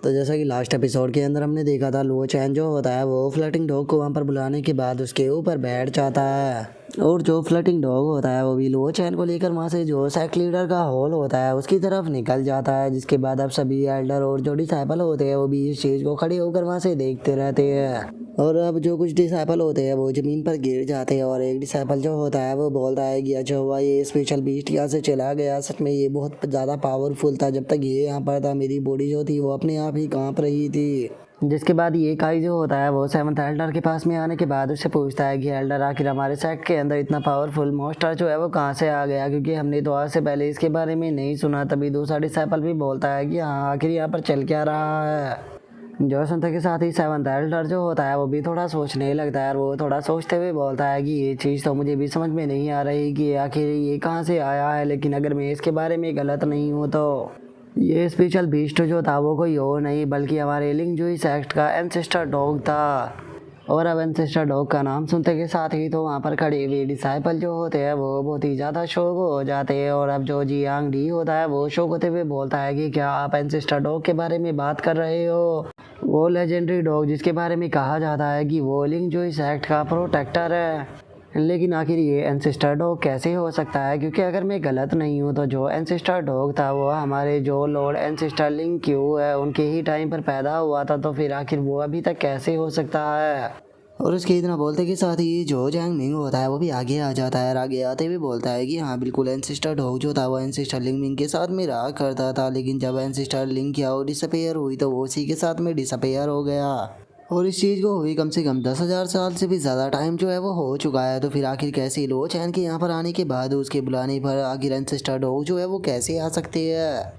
तो जैसा कि लास्ट एपिसोड के अंदर हमने देखा था, लुओ चैन जो होता है वो फ्लर्टिंग डॉग को वहाँ पर बुलाने के बाद उसके ऊपर बैठ जाता है। और जो फ्लर्टिंग डॉग होता है वो भी लुओ चैन को लेकर वहाँ से जो सेक्ट लीडर का हॉल होता है उसकी तरफ निकल जाता है। जिसके बाद अब सभी एल्डर और जो डिसाइपल होते हैं वो भी इस चीज़ को खड़े होकर वहाँ से देखते रहते हैं। और अब जो कुछ डिसाइपल होते हैं वो ज़मीन पर गिर जाते हैं और एक डिसाइपल जो होता है वो बोलता है कि अच्छा हुआ ये स्पेशल बीस्ट यहाँ से चला गया, सच में ये बहुत ज़्यादा पावरफुल था, जब तक ये यहाँ पर था मेरी बॉडी जो थी वो अपने आप ही कांप रही थी। जिसके बाद ये काई जो होता है वो सेवंथ एल्डर के पास में आने के बाद उससे पूछता है कि एल्डर आखिर हमारे सेक्ट के अंदर इतना पावरफुल मॉन्स्टर जो है वो कहाँ से आ गया, क्योंकि हमने तो आज से पहले इसके बारे में नहीं सुना। तभी दूसरा डिसाइपल भी बोलता है कि हाँ आखिर यहाँ पर चल क्या रहा है। जो सुनते के साथ ही सेवंथ एल्डर जो होता है वो भी थोड़ा सोचने लगता है और वो थोड़ा सोचते हुए बोलता है कि ये चीज़ तो मुझे भी समझ में नहीं आ रही कि आखिर ये कहाँ से आया है, लेकिन अगर मैं इसके बारे में गलत नहीं हूँ तो ये स्पेशल बीस्ट जो था वो कोई और नहीं बल्कि हमारे लिंगजुई सेक्ट का एंसेस्टर डॉग था। और अब एंसेस्टर डॉग का नाम सुनते के साथ ही तो वहाँ पर खड़े हुए डिसाइपल जो होते हैं वो बहुत ही ज़्यादा शौक हो जाते हैं। और अब जो जियांग डी होता है वो शौक होते हुए बोलता है कि क्या आप एंसेस्टर डॉग के बारे में बात कर रहे हो, वो लेजेंडरी डॉग जिसके बारे में कहा जाता है कि वो लिंगजुई सेक्ट का प्रोटेक्टर है। लेकिन आखिर ये एंसेस्टर डॉग कैसे हो सकता है, क्योंकि अगर मैं गलत नहीं हूँ तो जो एंसेस्टर डॉग था वो हमारे जो लॉर्ड एंसेस्टर लिंग क्यू है उनके ही टाइम पर पैदा हुआ था, तो फिर आखिर वो अभी तक कैसे हो सकता है। और उसके इतना बोलते के साथ ही जो जैंग मिंग होता है वो भी आगे आ जाता है और आगे आते हुए बोलता है कि हाँ बिल्कुल एंसेस्टर डॉग जो था वो एंसेस्टर लिंग मिंग के साथ में रहा करता था, लेकिन जब एंसेस्टर लिंग क्या वो डिसअपेयर हुई तो वो उसी के साथ में डिसअपेयर हो गया। और इस चीज़ को हुई कम से कम 10,000 साल से भी ज़्यादा टाइम जो है वो हो चुका है। तो फिर आखिर कैसे लुओ चैन के यहाँ पर आने के बाद उसके बुलाने पर आखिर एंसेस्टर डॉग जो है वो कैसे आ सकते हैं।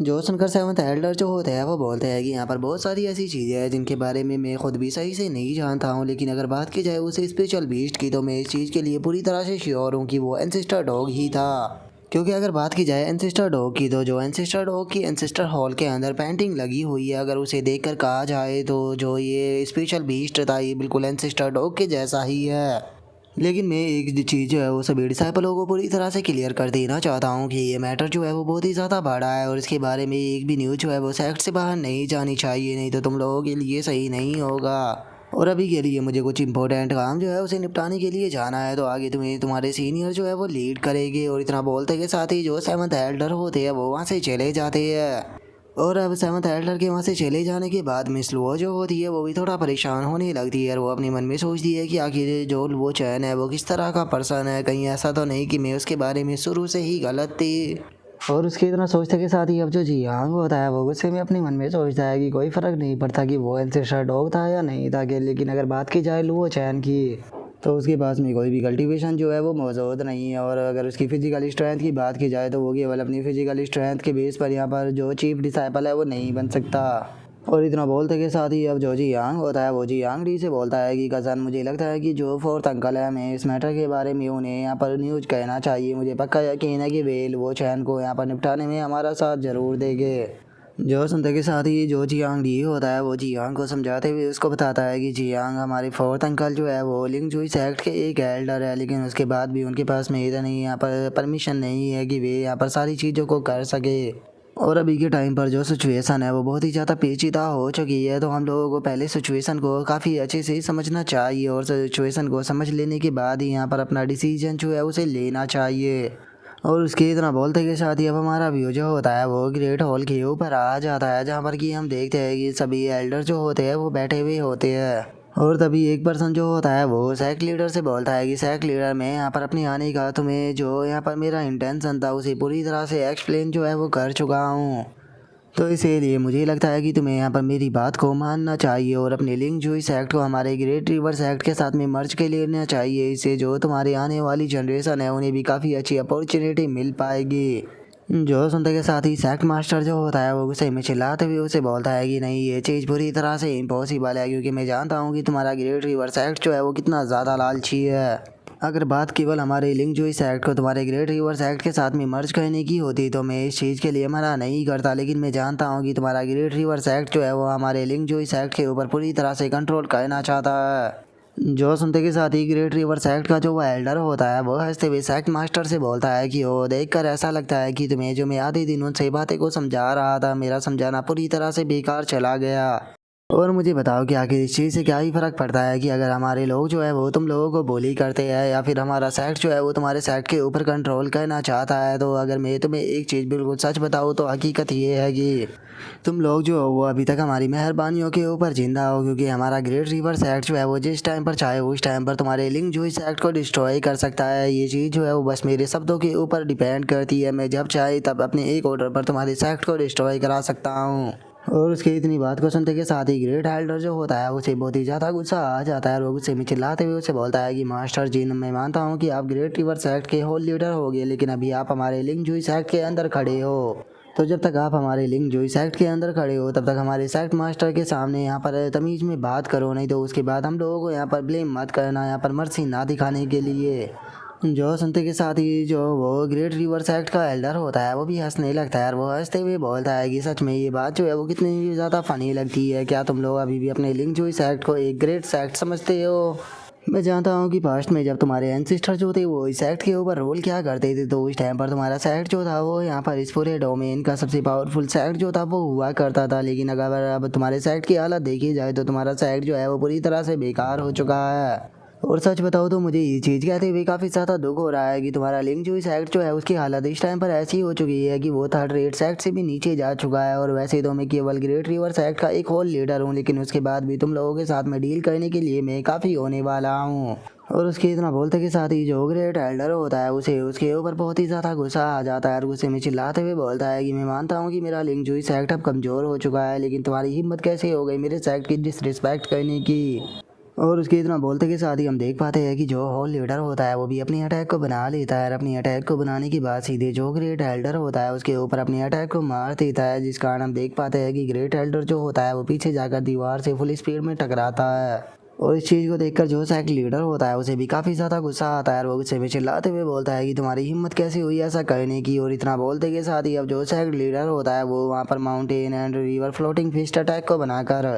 जो सुनकर सेवंथ एल्डर जो होते हैं वो बोलते हैं कि यहाँ पर बहुत सारी ऐसी चीज़ें हैं जिनके बारे में मैं खुद भी सही से नहीं जानता हूँ, लेकिन अगर बात की जाए उसे स्पेशल बीस्ट की तो मैं इस चीज़ के लिए पूरी तरह से श्योर हूँ कि वो एंसेस्टर डॉग ही था। क्योंकि अगर बात की जाए एंसेस्टर डॉग की तो जो एंसेस्टर डॉग की एंसेस्टर हॉल के अंदर पेंटिंग लगी हुई है, अगर उसे देखकर कहा जाए तो जो ये स्पेशल बीस्ट था ये बिल्कुल एंसेस्टर डॉग के जैसा ही है। लेकिन मैं एक चीज़ जो है वो सभी डिसाइपलों को पूरी तरह से क्लियर कर देना चाहता हूँ कि ये मैटर जो है वो बहुत ही ज़्यादा बड़ा है और इसके बारे में एक भी न्यूज़ जो है वो सेक्ट से बाहर नहीं जानी चाहिए, नहीं तो तुम लोगों के लिए सही नहीं होगा। और अभी के लिए मुझे कुछ इंपॉर्टेंट काम जो है उसे निपटाने के लिए जाना है, तो आगे तुम्हें तुम्हारे सीनियर जो है वो लीड करेंगे। और इतना बोलते के साथ ही जो सेवंथ एल्डर होते हैं वो वहाँ से चले जाते हैं। और अब सेवंथ एल्डर के वहाँ से चले जाने के बाद मिस लुओ जो होती है वो भी थोड़ा परेशान होने लगती है और वो अपने मन में सोचती है कि आखिर जो लुओ चैन है वो किस तरह का पर्सन है, कहीं ऐसा तो नहीं कि मैं उसके बारे में शुरू से ही गलत थी। और उसके इतना सोचते के साथ ही अब जो जियांग होता है वो गुस्से में अपने मन में सोचता है कि कोई फ़र्क नहीं पड़ता कि वो एंसेस्टर डॉग था या नहीं था कि, लेकिन अगर बात की जाए लुओ चैन की तो उसके पास में कोई भी कल्टीवेशन जो है वो मौजूद नहीं है। और अगर उसकी फ़िज़िकल स्ट्रेंथ की बात की जाए तो वो केवल अपनी फ़िज़िकल स्ट्रेंथ के बेस पर यहाँ पर जो चीफ डिसाइपल है वो नहीं बन सकता। और इतना बोलते के साथ ही अब जो जियांग होता है वो जियांग डी से बोलता है कि कज़न मुझे लगता है कि जो फोर्थ अंकल है हमें इस मैटर के बारे में उन्हें यहाँ पर न्यूज़ कहना चाहिए। मुझे पक्का यकीन है कि वे लुओ चैन को यहाँ पर निपटाने में हमारा साथ ज़रूर देंगे। जो सुनते के साथ ही जो जियांग डी होता है वो जियांग को समझाते हुए उसको बताता है कि जियांग हमारे फोर्थ अंकल जो है वो लिंगजुई सेक्ट के एक एल्डर है, लेकिन उसके बाद भी उनके पास में इतनी यहाँ पर परमिशन नहीं है कि वे यहाँ पर सारी चीज़ों को कर सके। और अभी के टाइम पर जो सिचुएशन है वो बहुत ही ज़्यादा पेचीदा हो चुकी है, तो हम लोगों को पहले सिचुएशन को काफ़ी अच्छे से समझना चाहिए और सिचुएशन को समझ लेने के बाद ही यहाँ पर अपना डिसीजन जो है उसे लेना चाहिए। और उसके इतना बोलते के साथ ही अब हमारा व्यू जो होता है वो ग्रेट हॉल के ऊपर आ जाता है, जहाँ पर कि हम देखते हैं कि सभी एल्डर जो होते हैं वो बैठे हुए होते हैं। और तभी एक पर्सन जो होता है वो सेक्ट लीडर से बोलता है कि सेक्ट लीडर मैं यहाँ पर अपने आने का तुम्हें जो यहाँ पर मेरा इंटेंशन था उसे पूरी तरह से एक्सप्लेन जो है वो कर चुका हूँ, तो इसीलिए मुझे लगता है कि तुम्हें यहाँ पर मेरी बात को मानना चाहिए और अपने लिंगजुई सेक्ट को हमारे ग्रेट रिवर सेक्ट के साथ में मर्ज के लेना चाहिए। इससे जो तुम्हारी आने वाली जनरेशन है उन्हें भी काफ़ी अच्छी अपॉर्चुनिटी मिल पाएगी। जो सुनते के साथ ही सेक्ट मास्टर जो होता है वो गुस्से में चिल्लाते हुए उसे बोलता है कि नहीं ये चीज़ पूरी तरह से इम्पॉसिबल है, क्योंकि मैं जानता हूँ कि तुम्हारा ग्रेट रिवर सेक्ट जो है वो कितना ज़्यादा लालची है। अगर बात केवल हमारे लिंगजुई सेक्ट को तुम्हारे ग्रेट रिवर सेक्ट के साथ में मर्ज करने की होती तो मैं इस चीज़ के लिए मना नहीं करता, लेकिन मैं जानता हूँ कि तुम्हारा ग्रेट रिवर सेक्ट जो है वो हमारे लिंगजुई सेक्ट के ऊपर पूरी तरह से कंट्रोल करना चाहता है। जो सुनते के साथ ही ग्रेट रिवर सेक्ट का जो वो एल्डर होता है वो हंसते हुए सेक्ट मास्टर से बोलता है कि ओ देखकर ऐसा लगता है कि तुम्हें जो मैं आधे दिनों से बातें को समझा रहा था मेरा समझाना पूरी तरह से बेकार चला गया। और मुझे बताओ कि आखिर इस चीज़ से क्या ही फ़र्क पड़ता है कि अगर हमारे लोग जो है वो तुम लोगों को बोली करते हैं या फिर हमारा सेक्ट जो है वो तुम्हारे सेक्ट के ऊपर कंट्रोल करना चाहता है। तो अगर मैं तुम्हें एक चीज़ बिल्कुल सच बताऊँ तो हकीकत ये है कि तुम लोग जो हो वो अभी तक हमारी मेहरबानियों के ऊपर जिंदा हो, क्योंकि हमारा ग्रेट रिवर सेक्ट जो है वो जिस टाइम पर चाहे उस टाइम पर तुम्हारे लिंक जो इस एक्ट को डिस्ट्रॉय कर सकता है। ये चीज़ जो है वो बस मेरे शब्दों के ऊपर डिपेंड करती है। मैं जब चाहे तब अपने एक ऑर्डर पर तुम्हारे सेक्ट को डिस्ट्रॉय करा सकता हूँ। और उसकी इतनी बात को सुनते के साथ ही ग्रेट एल्डर जो होता है उसे बहुत ही ज़्यादा गुस्सा आ जाता है और वो गुस्से में चिल्लाते हुए उसे बोलता है कि मास्टर जी मैं मानता हूँ कि आप ग्रेट रिवर सेक्ट के होल लीडर हो गए, लेकिन अभी आप हमारे लिंक जूई सेक्ट के अंदर खड़े हो। तो जब तक आप हमारे लिंक जूई सेक्ट के अंदर खड़े हो तब तक हमारे सेक्ट मास्टर के सामने यहाँ पर तमीज़ में बात करो, नहीं तो उसके बाद हम लोगों को यहाँ पर ब्लेम मत करना, यहाँ पर मर्सी ना दिखाने के लिए। जो सुनते के साथ ही जो वो ग्रेट रिवर सेक्ट का एल्डर होता है वो भी हंसने लगता है और वो हंसते हुए बोलता है कि सच में ये बात जो है वो कितनी ज़्यादा फ़नी लगती है। क्या तुम लोग अभी भी अपने लिंक जो सेक्ट को एक ग्रेट सेक्ट समझते हो? मैं जानता हूँ कि पास्ट में जब तुम्हारे एंसिस्टर जो थे वो इस सेक्ट के ऊपर रोल क्या करते थे तो उस टाइम पर तुम्हारा सेक्ट जो था वो यहाँ पर इस पूरे डोमेन का सबसे पावरफुल सेक्ट जो था वो हुआ करता था। लेकिन अगर अब तुम्हारे सेक्ट की हालत देखी जाए तो तुम्हारा सेक्ट जो है वो पूरी तरह से बेकार हो चुका है। और सच बताओ तो मुझे ये चीज़ कहते हुए काफ़ी ज़्यादा दुख हो रहा है कि तुम्हारा लिंक जो सेक्ट जो है उसकी हालत इस टाइम पर ऐसी हो चुकी है कि वो थर्ड रेट सेक्ट से भी नीचे जा चुका है। और वैसे तो मैं केवल ग्रेट रिवर सेक्ट का एक होल लीडर हूँ, लेकिन उसके बाद भी तुम लोगों के साथ में डील करने के लिए मैं काफ़ी होने वाला हूँ। और उसके इतना बोलते के साथ ही जो ग्रेट एल्डर होता है उसे उसके ऊपर बहुत ही ज़्यादा गुस्सा आ जाता है और गुस्से में चिल्लाते हुए बोलता है कि मैं मानता हूँ कि मेरा लिंक जो सेक्ट अब कमज़ोर हो चुका है, लेकिन तुम्हारी हिम्मत कैसे हो गई मेरे सेक्ट की डिसरिस्पेक्ट करने की। और उसके इतना बोलते के साथ ही हम देख पाते हैं कि जो होल लीडर होता है वो भी अपनी अटैक को बना लेता है और अपनी अटैक को बनाने के बाद सीधे जो ग्रेट एल्डर होता है उसके ऊपर अपनी अटैक को मार देता है, जिस कारण हम देख पाते हैं कि ग्रेट एल्डर जो होता है वो पीछे जाकर दीवार से फुल स्पीड में टकराता है। और इस चीज़ को देखकर जो सेक्ट लीडर होता है उसे भी काफ़ी ज़्यादा गुस्सा आता है और वो गुस्से में चिल्लाते हुए बोलता है कि तुम्हारी हिम्मत कैसे हुई ऐसा करने की। और इतना बोलते के साथ ही अब जो सेक्ट लीडर होता है वो वहाँ पर mountain and river floating fist attack को बनाकर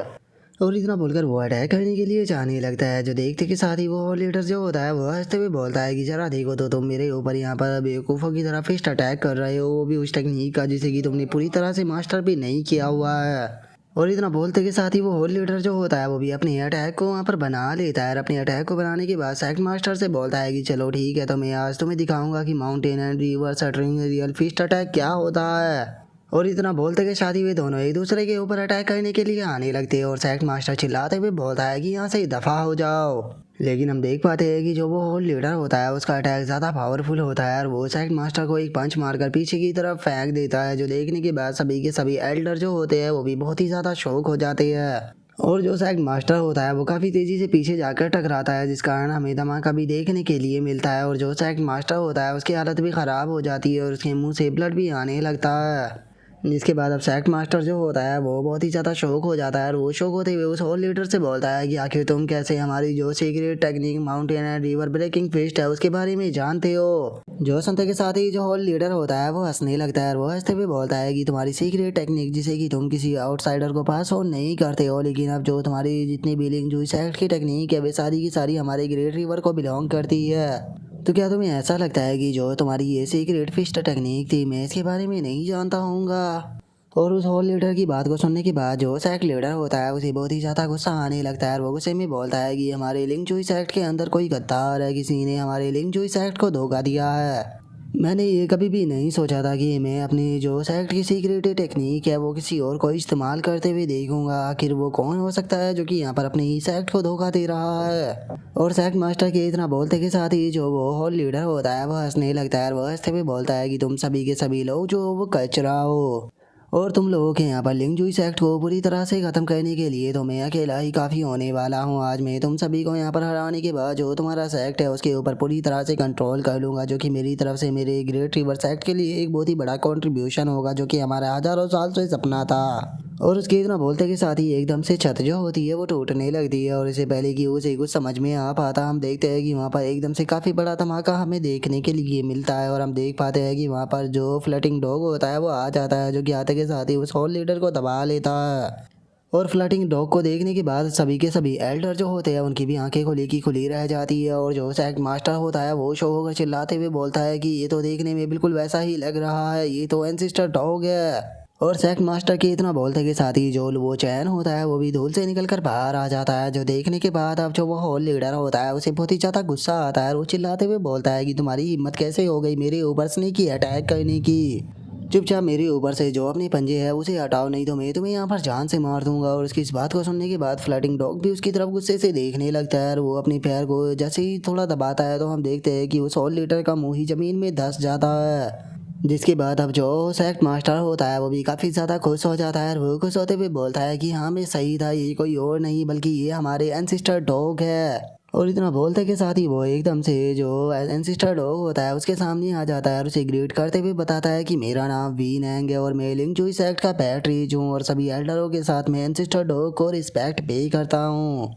और इतना बोलकर वो अटैक करने के लिए जाने लगता है। जो देखते के साथ ही वो लीडर जो होता है वो हंसते हुए बोलता है कि जरा देखो तो तुम मेरे ऊपर यहाँ पर बेवकूफ़ों की तरह फिस्ट अटैक कर रहे हो, वो भी उस टेक्निक का जिसे कि तुमने पूरी तरह से मास्टर भी नहीं किया हुआ है। और इतना बोलते के साथ ही वो होल लीडर जो होता है वो भी अपने अटैक को वहाँ पर बना लेता है और अपने अटैक को बनाने के बाद सेक्ट मास्टर से बोलता है कि चलो ठीक है तो मैं आज तुम्हें दिखाऊंगा कि mountain and river shattering real fist attack क्या होता है। और इतना बोलते के साथ ही वे दोनों एक दूसरे के ऊपर अटैक करने के लिए आने लगते हैं और सेक्ट मास्टर चिल्लाते हुए बोलता है कि यहाँ से दफ़ा हो जाओ। लेकिन हम देख पाते हैं कि जो वो होल लीडर होता है उसका अटैक ज़्यादा पावरफुल होता है और वो सेक्ट मास्टर को एक पंच मारकर पीछे की तरफ फेंक देता है, जो देखने के बाद सभी के सभी एल्डर जो होते हैं वो भी बहुत ही ज़्यादा शौक हो जाते हैं। और जो सेक्ट मास्टर होता है वो काफ़ी तेज़ी से पीछे जाकर टकराता है, जिस कारण हमें धमाका भी देखने के लिए मिलता है। और जो सेक्ट मास्टर होता है उसकी हालत भी ख़राब हो जाती है और उसके मुंह से ब्लड भी आने लगता है, जिसके बाद अब सेक्ट मास्टर जो होता है वो बहुत ही ज़्यादा शौक हो जाता है और वो शौक होते हुए उस होल लीडर से बोलता है कि आखिर तुम कैसे हमारी जो secret technique mountain and river breaking fist है उसके बारे में जानते हो। जो सुनते के साथ ही जो होल लीडर होता है वो हंसने लगता है और वो हंसते हुए बोलता है कि तुम्हारी सीक्रेट टेक्निक जिसे कि तुम किसी आउटसाइडर को पास ऑन नहीं करते हो, लेकिन अब जो तुम्हारी जितनी भी लिंक जो सेक्ट की टेक्निक है वे सारी की सारी हमारे ग्रेट रिवर को बिलोंग करती है। तो क्या तुम्हें ऐसा लगता है कि जो तुम्हारी ये सीक्रेट फिस्ट टेक्निक थी मैं इसके बारे में नहीं जानता हूँगा? और उस होल लीडर की बात को सुनने के बाद जो सेक्ट लीडर होता है उसे बहुत ही ज़्यादा गुस्सा आने लगता है और वो गुस्से में बोलता है कि हमारे लिंक जूई सेक्ट के अंदर कोई गद्दार है, किसी ने हमारे लिंक जूई सेक्ट को धोखा दिया है। मैंने ये कभी भी नहीं सोचा था कि मैं अपनी जो सेक्ट की सीक्रेट टेक्निक है वो किसी और को इस्तेमाल करते हुए देखूंगा। आखिर वो कौन हो सकता है जो कि यहाँ पर अपनी ही सेक्ट को धोखा दे रहा है। और सेक्ट मास्टर के इतना बोलते के साथ ही जो वो होल लीडर होता है वह हंसने लगता है और वह हंसते हुए बोलता है कि तुम सभी के सभी लोग जो वो कचरा हो और तुम लोगों के यहाँ पर लिंक जूई सेक्ट को पूरी तरह से ख़त्म करने के लिए तो मैं अकेला ही काफ़ी होने वाला हूँ। आज मैं तुम सभी को यहाँ पर हराने के बाद जो तुम्हारा सेक्ट है उसके ऊपर पूरी तरह से कंट्रोल कर लूँगा, जो कि मेरी तरफ से मेरे ग्रेट रिवर सेक्ट के लिए एक बहुत ही बड़ा कंट्रीब्यूशन होगा, जो कि हमारा हज़ारों साल से सपना था। और उसके इतना बोलते के साथ ही एकदम से छत जो होती है वो टूटने लगती है और इससे पहले कि उसे कुछ समझ में आ पाता हम देखते हैं कि वहाँ पर एकदम से काफ़ी बड़ा धमाका हमें देखने के लिए मिलता है। और हम देख पाते हैं कि वहाँ पर जो फ्लटिंग डॉग होता है वो आ जाता है, जो कि आते के साथ ही उस होल लीडर को दबा लेता है। और फ्लटिंग डॉग को देखने के बाद सभी के सभी एल्डर जो होते हैं उनकी भी आंखें खुली की खुली रह जाती है। और जो सेक्ट मास्टर होता है वो शो होकर चिल्लाते हुए बोलता है कि ये तो देखने में बिल्कुल वैसा ही लग रहा है, ये तो एंसिस्टर डॉग है। और सेक्ट मास्टर के इतना बोलते के साथ ही जो वो चैन होता है वो भी धूल से निकलकर बाहर आ जाता है, जो देखने के बाद अब जो वो होल लीडर होता है उसे बहुत ही ज्यादा गुस्सा आता है और वो चिल्लाते हुए बोलता है कि तुम्हारी हिम्मत कैसे हो गई मेरे ऊपर स्नेक की अटैक करने की। चुपचाप मेरे ऊपर से जो अपने पंजे है उसे हटाओ, नहीं तो मैं तुम्हें यहाँ पर जान से मार दूंगा। और उसकी इस बात को सुनने के बाद फ्लटिंग डॉग भी उसकी तरफ गुस्से से देखने लगता है और वो अपने पैर को जैसे ही थोड़ा दबाता है तो हम देखते हैं कि उस होल लीडर का मुंह ही जमीन में धंस जाता है। जिसके बाद अब जो सेक्ट मास्टर होता है वो भी काफ़ी ज़्यादा खुश हो जाता है और वो खुश होते हुए बोलता है कि हाँ मैं सही था, ये कोई और नहीं बल्कि ये हमारे एंसिस्टर डॉग है। और इतना बोलते के साथ ही वो एकदम से जो एंसिस्टर डॉग होता है उसके सामने आ जाता है और उसे ग्रीट करते हुए बताता है कि मेरा नाम वीन एंग है और मैं लिंग जुई सेक्ट का पैट्रीज हूँ और सभी एल्डरों के साथ मैं एंसिस्टर डॉग को रिस्पेक्ट पे करता हूँ।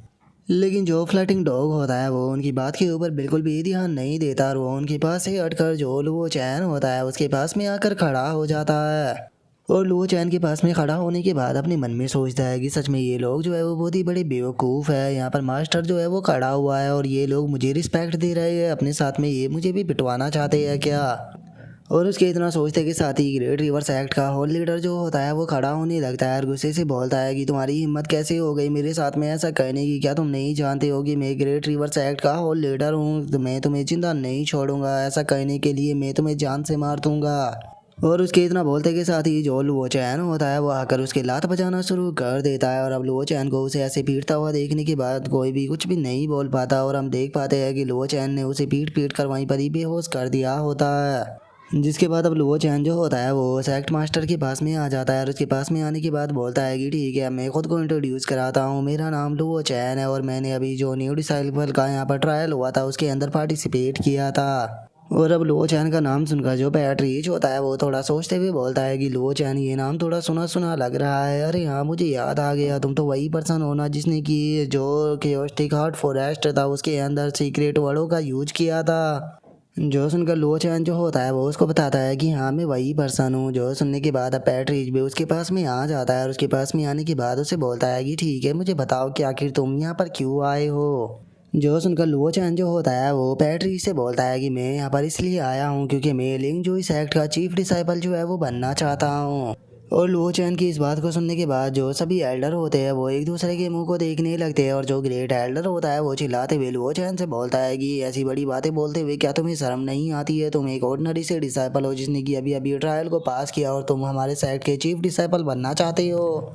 लेकिन जो फ्लटिंग डॉग होता है वो उनकी बात के ऊपर बिल्कुल भी ध्यान नहीं देता और वो उनके पास से हटकर जो लुओ चैन होता है उसके पास में आकर खड़ा हो जाता है। और लुओ चैन के पास में खड़ा होने के बाद अपने मन में सोचता है कि सच में ये लोग जो है वो बहुत ही बड़े बेवकूफ़ है, यहाँ पर मास्टर जो है वो खड़ा हुआ है और ये लोग मुझे रिस्पेक्ट दे रहे हैं अपने साथ में, ये मुझे भी पिटवाना चाहते हैं क्या। और उसके इतना सोचते के साथ ही ग्रेट रिवर सेक्ट का होल लीडर जो होता है वो खड़ा होने लगता है और गुस्से से बोलता है कि तुम्हारी हिम्मत कैसे हो गई मेरे साथ में ऐसा कहने की, क्या तुम नहीं जानते हो कि मैं ग्रेट रिवर सेक्ट का होल लीडर हूँ, तो मैं तुम्हें जिंदा नहीं छोड़ूंगा, ऐसा कहने के लिए मैं तुम्हें जान से मार दूंगा। और उसके इतना बोलते के साथ ही जो लुओ चैन होता है वो आकर उसके लात बजाना शुरू कर देता है और अब लुओ चैन को उसे ऐसे पीटता हुआ देखने के बाद कोई भी कुछ भी नहीं बोल पाता और हम देख पाते हैं कि लुओ चैन ने उसे पीट पीट कर वहीं पर ही बेहोश कर दिया होता है। जिसके बाद अब लुओ चैन जो होता है वो सेक्ट मास्टर के पास में आ जाता है और उसके पास में आने के बाद बोलता है कि ठीक है मैं खुद को इंट्रोड्यूस कराता हूँ, मेरा नाम लुओ चैन है और मैंने अभी जो न्यू डिसाइपल का यहाँ पर ट्रायल हुआ था उसके अंदर पार्टिसिपेट किया था। और अब लुओ चैन का नाम सुनकर जो पैट्रीज होता है वो थोड़ा सोचते हुए बोलता है कि लुओ चैन ये नाम थोड़ा सुना सुना लग रहा है, अरे हाँ मुझे याद आ गया, तुम तो वही पर्सन हो ना जिसने कि जो केओस्टिक हार्ट फॉरेस्ट था उसके अंदर सीक्रेट वर्डों का यूज किया था। जो सुनकर लुओ चैन जो होता है वो उसको बताता है कि हाँ मैं वही पर्सन हूँ। जो सुनने के बाद अब पैट्रिज भी उसके पास में आ जाता है और उसके पास में आने के बाद उसे बोलता है कि ठीक है मुझे बताओ कि आखिर तुम यहाँ पर क्यों आए हो। जो सुनकर लुओ चैन जो होता है वो पैट्रिज से बोलता है कि मैं यहाँ पर इसलिए आया हूँ क्योंकि मैं लिंग जुई सेक्ट का चीफ डिसाइपल जो है वो बनना चाहता हूँ। और लुओ चैन की इस बात को सुनने के बाद जो सभी एल्डर होते हैं वो एक दूसरे के मुंह को देखने लगते हैं और जो ग्रेट एल्डर होता है वो चिल्लाते हुए लुओ चैन से बोलता है कि ऐसी बड़ी बातें बोलते हुए क्या तुम्हें शर्म नहीं आती है, तुम एक ऑर्डिनरी से डिसाइपल हो जिसने कि अभी अभी ट्रायल को पास किया और तुम हमारे सेक्ट के चीफ डिसाइपल बनना चाहते हो।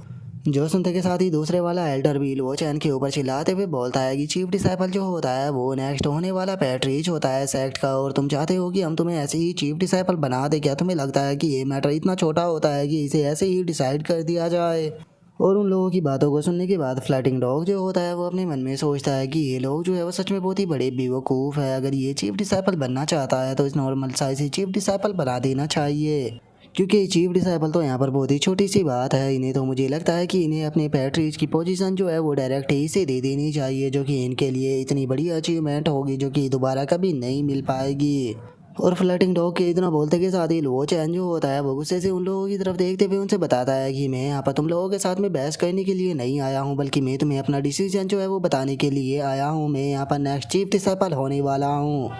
जो सुनते के साथ ही दूसरे वाला एल्डर भी लुओ चैन के ऊपर चिल्लाते हुए बोलता है कि चीफ डिसाइपल जो होता है वो नेक्स्ट होने वाला पैट्रीज होता है सेक्ट का और तुम चाहते हो कि हम तुम्हें ऐसे ही चीफ डिसाइपल बना दे, क्या तुम्हें लगता है कि ये मैटर इतना छोटा होता है कि इसे ऐसे ही डिसाइड कर दिया जाए। और उन लोगों की बातों को सुनने के बाद फ्लटिंग डॉग जो होता है वो अपने मन में सोचता है कि ये लोग जो है वो सच में बहुत ही बड़े बेवकूफ़ है, अगर ये चीफ डिसाइपल बनना चाहता है तो इस नॉर्मल साइज से चीफ डिसाइपल बना देना चाहिए, क्योंकि चीफ डिसाइपल तो यहाँ पर बहुत ही छोटी सी बात है। इन्हें तो मुझे लगता है कि इन्हें अपने पैट्रीज की पोजीशन जो है वो डायरेक्ट ही से दे देनी चाहिए, जो कि इनके लिए इतनी बड़ी अचीवमेंट होगी जो कि दोबारा कभी नहीं मिल पाएगी। और फ्लटिंग डॉग के इतना बोलते के साथ ही लुओ चैन जो होता है वो गुस्से से उन लोगों की तरफ देखते हुए उनसे बताता है कि मैं यहाँ पर तुम लोगों के साथ में बहस करने के लिए नहीं आया हूँ, बल्कि मैं तुम्हें अपना डिसीजन जो है वो बताने के लिए आया हूँ, मैं यहाँ पर नेक्स्ट चीफ डिसाइपल होने वाला हूँ।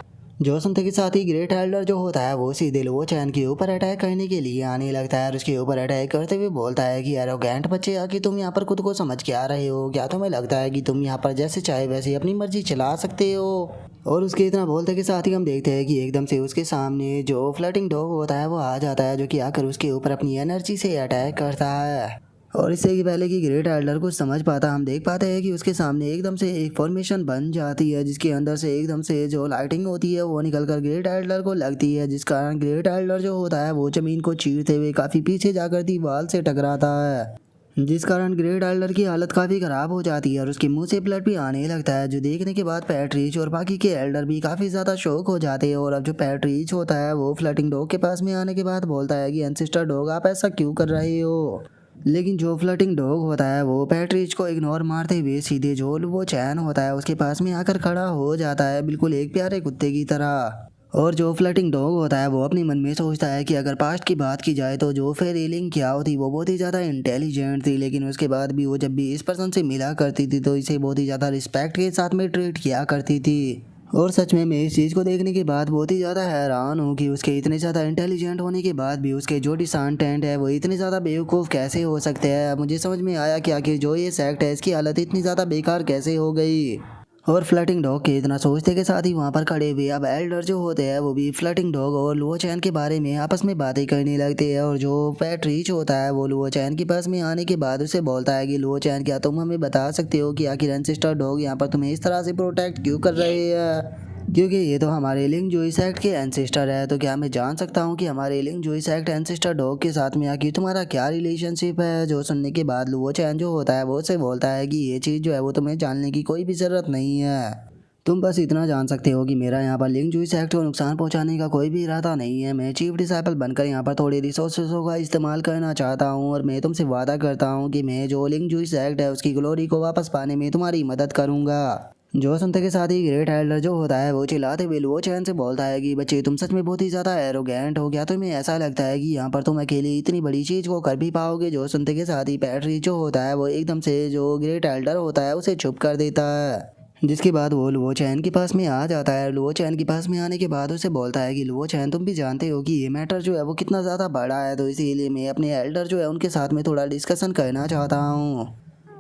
जो सुनते के साथ ही ग्रेट एल्डर जो होता है वो सीधे लुओ चैन के ऊपर अटैक करने के लिए आने लगता है और उसके ऊपर अटैक करते हुए बोलता है कि एरोगेंट बच्चे आके तुम यहाँ पर खुद को समझ के आ रहे हो, क्या तुम्हें लगता है कि तुम यहाँ पर जैसे चाहे वैसे अपनी मर्जी चला सकते हो। और उसके इतना बोलते के साथ ही हम देखते हैं कि एकदम से उसके सामने जो फ्लटिंग डॉग होता है वो आ जाता है, जो कि आकर उसके ऊपर अपनी एनर्जी से अटैक करता है। और इससे कि पहले कि ग्रेट एल्डर कुछ समझ पाता हम देख पाते हैं कि उसके सामने एकदम से एक फॉर्मेशन बन जाती है, जिसके अंदर से एकदम से जो लाइटिंग होती है वो निकल कर ग्रेट एल्डर को लगती है, जिस कारण ग्रेट एल्डर जो होता है वो जमीन को चीरते हुए काफ़ी पीछे जाकर दीवार से टकराता है, जिस कारण ग्रेट एल्डर की हालत काफ़ी ख़राब हो जाती है और उसके मुंह से ब्लड भी आने लगता है, जो देखने के बाद पैट्रीज और बाकी के एल्डर भी काफ़ी ज़्यादा शौक हो जाते हैं। और अब जो पैट्रीज होता है वो फ्लटिंग डॉग के पास में आने के बाद बोलता है कि एंसिस्टर डॉग आप ऐसा क्यों कर रहे हो। लेकिन जो फ्लटिंग डॉग होता है वो पैट्रिज को इग्नोर मारते हुए सीधे जो वो चैन होता है उसके पास में आकर खड़ा हो जाता है, बिल्कुल एक प्यारे कुत्ते की तरह। और जो फ्लटिंग डॉग होता है वो अपने मन में सोचता है कि अगर पास्ट की बात की जाए तो जो फेरीलिंग क्या होती वो बहुत ही ज़्यादा इंटेलिजेंट थी, लेकिन उसके बाद भी वो जब भी इस पर्सन से मिला करती थी तो इसे बहुत ही ज़्यादा रिस्पेक्ट के साथ में ट्रीट किया करती थी। और सच में मैं इस चीज़ को देखने के बाद बहुत ही ज़्यादा हैरान हूँ कि उसके इतने ज़्यादा इंटेलिजेंट होने के बाद भी उसके जो डिसेंडेंट है वो इतने ज़्यादा बेवकूफ़ कैसे हो सकते हैं। मुझे समझ में आया कि आखिर जो ये सेक्ट है इसकी हालत इतनी ज़्यादा बेकार कैसे हो गई। और फ्लटिंग डॉग के इतना सोचते के साथ ही वहाँ पर खड़े हुए अब एल्डर जो होते हैं वो भी फ्लटिंग डॉग और लुओ चैन के बारे में आपस में बातें करने लगते हैं। और जो पैट रीच होता है वो लुओ चैन के पास में आने के बाद उसे बोलता है कि लुओ चैन क्या तुम हमें बता सकते हो कि आखिर एंसेस्टर डॉग यहाँ पर तुम्हें इस तरह से प्रोटेक्ट क्यों कर रहे हैं, क्योंकि ये तो हमारे लिंग जूई सेक्ट के एंसेस्टर है। तो क्या मैं जान सकता हूँ कि हमारे लिंग जूई सेक्ट एंसेस्टर डॉग के साथ में आखिर तुम्हारा क्या रिलेशनशिप है। जो सुनने के बाद लुओ चैन जो होता है वो उसे बोलता है कि ये चीज़ जो है वो तुम्हें जानने की कोई भी ज़रूरत नहीं है। तुम बस इतना जान सकते हो कि मेरा यहाँ पर लिंग जूई सेक्ट को नुकसान पहुंचाने का कोई भी इरादा नहीं है। मैं चीफ डिसाइपल बनकर यहाँ पर थोड़ी रिसोर्सों का इस्तेमाल करना चाहता हूँ और मैं तुमसे वादा करता हूँ कि मैं जो लिंग जूई सेक्ट है उसकी ग्लोरी को वापस पाने में तुम्हारी मदद करूँगा। जो सुनते के साथ ही ग्रेट एल्डर जो होता है वो चिल्लाते हुए लुओ चैन से बोलता है कि बच्चे तुम सच में बहुत ही ज़्यादा एरोगेंट हो गया, तुम्हें ऐसा लगता है कि यहाँ पर तुम अकेले इतनी बड़ी चीज़ को कर भी पाओगे। जो सुनते के साथ ही पैट्री जो होता है वो एकदम से जो ग्रेट एल्डर होता है उसे चुप कर देता है, जिसके बाद वो लुओ चैन के पास में आ जाता है। लुओ चैन के पास में आने के बाद उसे बोलता है कि लुओ चैन तुम भी जानते हो कि ये मैटर जो है वो कितना ज़्यादा बड़ा है, तो इसीलिए मैं अपने एल्डर जो है उनके साथ में थोड़ा डिस्कशन करना चाहता हूँ।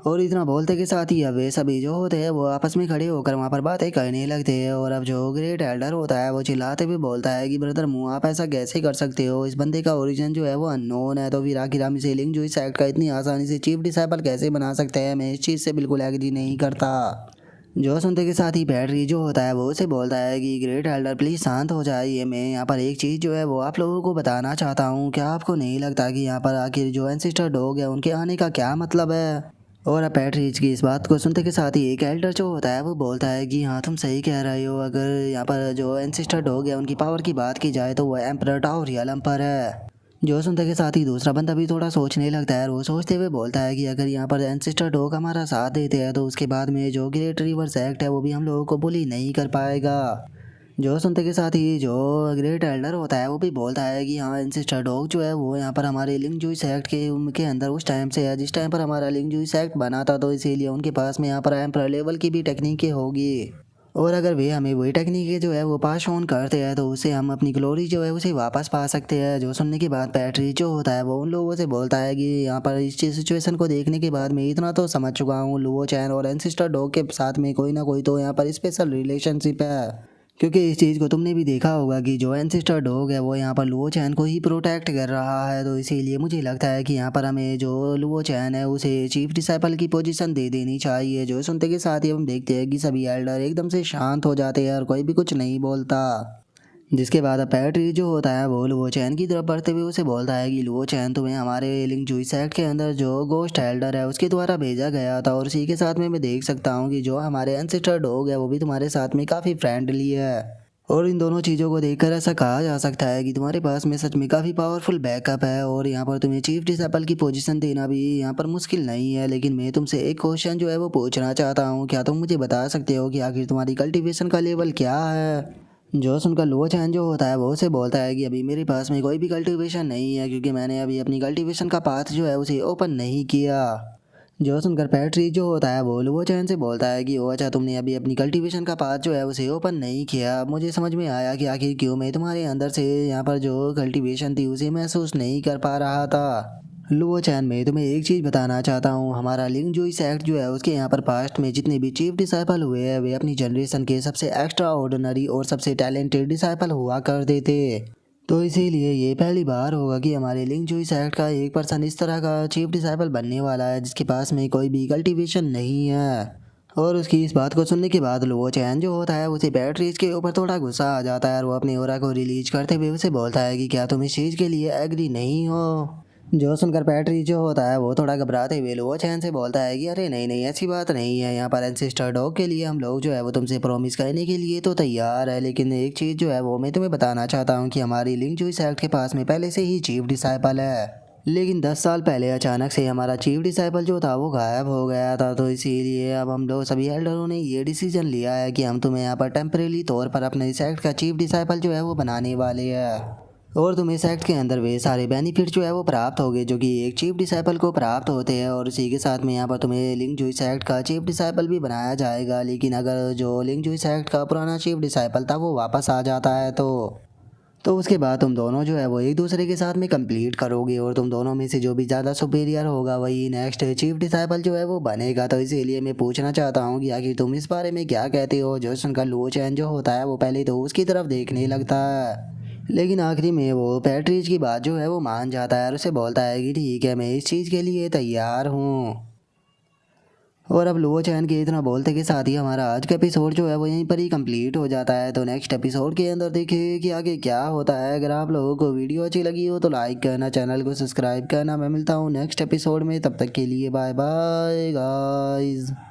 और इतना बोलते के साथ ही अब वे सभी जो होते हैं वो आपस में खड़े होकर वहाँ पर बातें करने लगते हैं। और अब जो ग्रेट एल्डर होता है वो चिल्लाते हुए बोलता है कि ब्रदर मुँह आप ऐसा कैसे कर सकते हो, इस बंदे का ओरिजिन जो है वो अननोन है, तो फिर आखिर हम इसे लिंग जो इस सेक्ट का इतनी आसानी से चीफ डिसाइपल कैसे बना सकते हैं। मैं इस चीज़ से बिल्कुल एग्री नहीं करता। जो सुनते के साथ ही बैटरी जो होता है वो उसे बोलता है कि ग्रेट एल्डर प्लीज़ शांत हो जाइए, मैं यहाँ पर एक चीज़ जो है वो आप लोगों को बताना चाहता हूँ। क्या आपको नहीं लगता कि यहाँ पर आखिर जो एंसेस्टर डॉग है उनके आने का क्या मतलब है। और अब पैट्रिच की इस बात को सुनते के साथ ही एक एल्डर जो होता है वो बोलता है कि हाँ तुम सही कह रहे हो, अगर यहाँ पर जो एंसेस्टर डॉग है उनकी पावर की बात की जाए तो वो एम्परर टाउरियल पर है। जो सुनते के साथ ही दूसरा बंदा भी थोड़ा सोचने लगता है और वो सोचते हुए बोलता है कि अगर यहाँ पर एंसेस्टर डॉग हमारा साथ देते हैं तो उसके बाद में जो ग्रेट रिवर सेक्ट है वो भी हम लोगों को बुली नहीं कर पाएगा। जो सुनते के साथ ही जो ग्रेट एल्डर होता है वो भी बोलता है कि हाँ एंसेस्टर डॉग जो है वो यहाँ पर हमारे लिंग जूई सेक्ट के उनके अंदर उस टाइम से है जिस टाइम पर हमारा लिंग जूई सेक्ट बना था, तो इसीलिए उनके पास में यहाँ पर एम्पर लेवल की भी टेक्निकें होगी। और अगर वे हमें वही टेक्निक जो है वो पास ऑन करते हैं तो उससे हम अपनी ग्लोरी जो है उसे वापस पा सकते हैं। जो सुनने के बाद पैट्री जो होता है वो उन लोगों से बोलता है कि यहाँ पर इस सिचुएशन को देखने के बाद मैं इतना तो समझ चुका हूँ लुओ चैन और एंसेस्टर डॉग के साथ में कोई ना कोई तो यहाँ पर स्पेशल रिलेशनशिप है, क्योंकि इस चीज़ को तुमने भी देखा होगा कि जो एंसेस्टर डॉग है वो यहाँ पर लुओ चैन को ही प्रोटेक्ट कर रहा है। तो इसीलिए मुझे लगता है कि यहाँ पर हमें जो लुओ चैन है उसे चीफ डिसाइपल की पोजीशन दे देनी चाहिए। जो सुनते के साथ ही हम देखते हैं कि सभी एल्डर एकदम से शांत हो जाते हैं और कोई भी कुछ नहीं बोलता। जिसके बाद अब पैट्री जो होता है वो लुओ चैन की तरफ बढ़ते हुए उसे बोलता है कि लुओ चैन तुम्हें हमारे लिंग जूई सेक्ट के अंदर जो गोस्ट एल्डर है उसके द्वारा भेजा गया था, और उसी के साथ में मैं देख सकता हूँ कि जो हमारे एंसेस्टर डॉग है वो भी तुम्हारे साथ में काफ़ी फ्रेंडली है। और इन दोनों चीज़ों को देखकर ऐसा कहा जा सकता है कि तुम्हारे पास में सच में काफ़ी पावरफुल बैकअप है और यहाँ पर तुम्हें चीफ डिसाइपल की पोजीशन देना भी यहाँ पर मुश्किल नहीं है। लेकिन मैं तुमसे एक क्वेश्चन जो है वो पूछना चाहता हूँ, क्या तुम मुझे बता सकते हो कि आखिर तुम्हारी कल्टीवेशन का लेवल क्या है। जो सुनकर लुओ चैन जो होता है वो उसे बोलता है कि अभी मेरे पास में कोई भी कल्टीवेशन नहीं है, क्योंकि मैंने अभी अपनी कल्टीवेशन का पाथ जो है उसे ओपन नहीं किया। जो सुनकर पैट्री जो होता है वो लुओ चैन से बोलता है कि ओ अच्छा तुमने अभी अपनी कल्टीवेशन का पाथ जो है उसे ओपन नहीं किया। अब मुझे समझ में आया कि आखिर क्यों मैं तुम्हारे अंदर से यहाँ पर जो कल्टीवेशन थी उसे महसूस नहीं कर पा रहा था। लुओ चैन मैं तुम्हें एक चीज़ बताना चाहता हूँ, हमारा लिंग जूई सेक्ट जो है उसके यहाँ पर पास्ट में जितने भी चीफ डिसाइपल हुए हैं वे अपनी जनरेशन के सबसे एक्स्ट्रा ऑर्डिनरी और सबसे टैलेंटेड डिसाइपल हुआ करते थे। तो इसीलिए ये पहली बार होगा कि हमारे लिंग जूई सेक्ट का एक पर्सन इस तरह का चीफ डिसाइपल बनने वाला है जिसके पास में कोई भी कल्टीवेशन नहीं है। और उसकी इस बात को सुनने के बाद लुओ चैन जो होता है उसे पैट्रिस के ऊपर थोड़ा गुस्सा आ जाता है और वो अपने ओरा को रिलीज करते हुए उसे बोलता है कि क्या तुम इस चीज़ के लिए एग्री नहीं हो। जो सुनकर पैट्री जो होता है वो थोड़ा घबराते हुए लुओ चैन से बोलता है कि अरे नहीं नहीं ऐसी बात नहीं है, यहाँ पर एंसेस्टर डॉग के लिए हम लोग जो है वो तुमसे प्रॉमिस करने के लिए तो तैयार है, लेकिन एक चीज़ जो है वो मैं तुम्हें बताना चाहता हूँ कि हमारी लिंग जूई सेक्ट के पास में पहले से ही चीफ डिसाइपल है। लेकिन 10 साल पहले अचानक से हमारा चीफ डिसाइपल जो था वो गायब हो गया था, तो इसीलिए अब हम लोग सभी एल्डरों ने ये डिसीजन लिया है कि हम तुम्हें यहाँ पर टेम्परेरी तौर पर अपने सेक्ट का चीफ डिसाइपल जो है वो बनाने वाले हैं। और तुम्हें सेक्ट के अंदर वे सारे बेनिफिट जो है वो प्राप्त होंगे जो कि एक चीफ डिसाइपल को प्राप्त होते हैं। और इसी के साथ में यहाँ पर तुम्हें लिंक जूई सेक्ट का चीफ डिसाइपल भी बनाया जाएगा। लेकिन अगर जो लिंक जूई सेक्ट का पुराना चीफ डिसाइपल था वो वापस आ जाता है तो उसके बाद तुम दोनों जो है वो एक दूसरे के साथ में कंप्लीट करोगे, और तुम दोनों में से जो भी ज़्यादा सुपीरियर होगा वही नेक्स्ट चीफ डिसाइपल जो है वो बनेगा। तो इसीलिए मैं पूछना चाहता हूँ कि आखिर तुम इस बारे में क्या कहते हो। जोसन का लो चैन जो होता है वो पहले तो उसकी तरफ देखने लगता है, लेकिन आखिरी में वो पैट्रिज की बात जो है वो मान जाता है और उसे बोलता है कि ठीक है, मैं इस चीज़ के लिए तैयार हूँ। और अब लुओ चैन के इतना बोलते के साथ ही हमारा आज का एपिसोड जो है वो यहीं पर ही कंप्लीट हो जाता है। तो नेक्स्ट एपिसोड के अंदर देखिए कि आगे क्या होता है। अगर आप लोगों को वीडियो अच्छी लगी हो तो लाइक करना, चैनल को सब्सक्राइब करना। मैं मिलता हूँ नेक्स्ट एपिसोड में, तब तक के लिए बाय बाय गाइस।